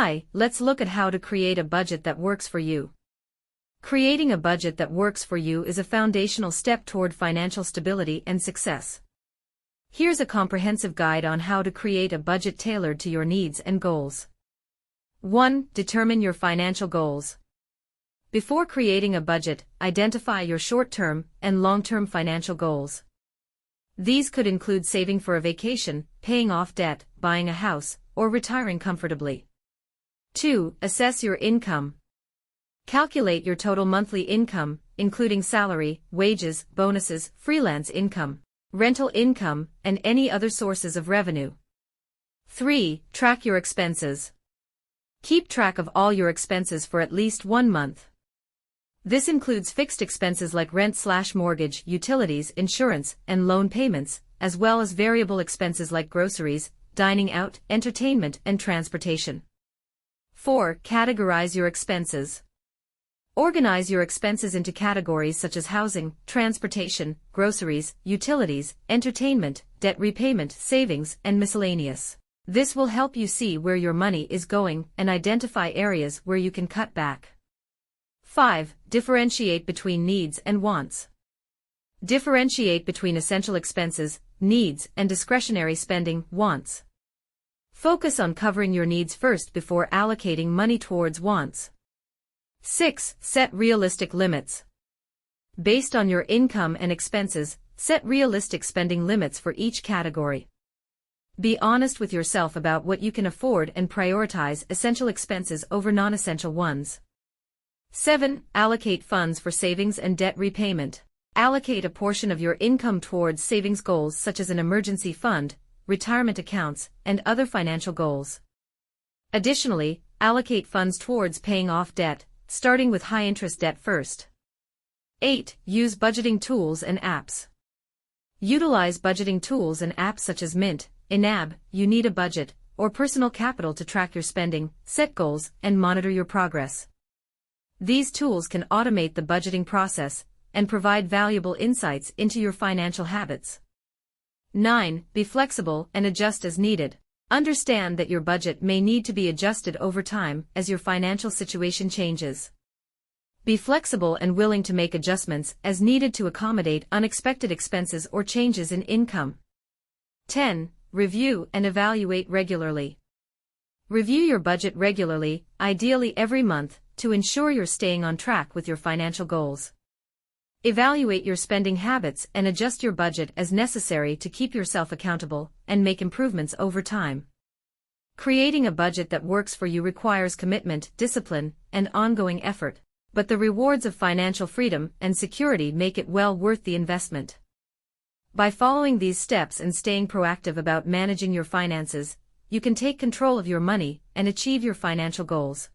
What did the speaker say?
Hi, let's look at how to create a budget that works for you. Creating a budget that works for you is a foundational step toward financial stability and success. Here's a comprehensive guide on how to create a budget tailored to your needs and goals. 1. Determine your financial goals. Before creating a budget, identify your short-term and long-term financial goals. These could include saving for a vacation, paying off debt, buying a house, or retiring comfortably. 2. Assess your income. Calculate your total monthly income, including salary, wages, bonuses, freelance income, rental income, and any other sources of revenue. 3. Track your expenses. Keep track of all your expenses for at least 1 month. This includes fixed expenses like rent/mortgage, utilities, insurance, and loan payments, as well as variable expenses like groceries, dining out, entertainment, and transportation. 4. Categorize your expenses. Organize your expenses into categories such as housing, transportation, groceries, utilities, entertainment, debt repayment, savings, and miscellaneous. This will help you see where your money is going and identify areas where you can cut back. 5. Differentiate between needs and wants. Differentiate between essential expenses, needs, and discretionary spending, wants. Focus on covering your needs first before allocating money towards wants. 6. Set realistic limits. Based on your income and expenses, set realistic spending limits for each category. Be honest with yourself about what you can afford and prioritize essential expenses over non-essential ones. 7. Allocate funds for savings and debt repayment. Allocate a portion of your income towards savings goals such as an emergency fund, retirement accounts, and other financial goals. Additionally, allocate funds towards paying off debt, starting with high-interest debt first. 8. Use budgeting tools and apps. Utilize budgeting tools and apps such as Mint, Edubey, You Need a Budget, or Personal Capital to track your spending, set goals, and monitor your progress. These tools can automate the budgeting process and provide valuable insights into your financial habits. 9. Be flexible and adjust as needed. Understand that your budget may need to be adjusted over time as your financial situation changes. Be flexible and willing to make adjustments as needed to accommodate unexpected expenses or changes in income. 10. Review and evaluate regularly. Review your budget regularly, ideally every month, to ensure you're staying on track with your financial goals. Evaluate your spending habits and adjust your budget as necessary to keep yourself accountable and make improvements over time. Creating a budget that works for you requires commitment, discipline, and ongoing effort, but the rewards of financial freedom and security make it well worth the investment. By following these steps and staying proactive about managing your finances, you can take control of your money and achieve your financial goals.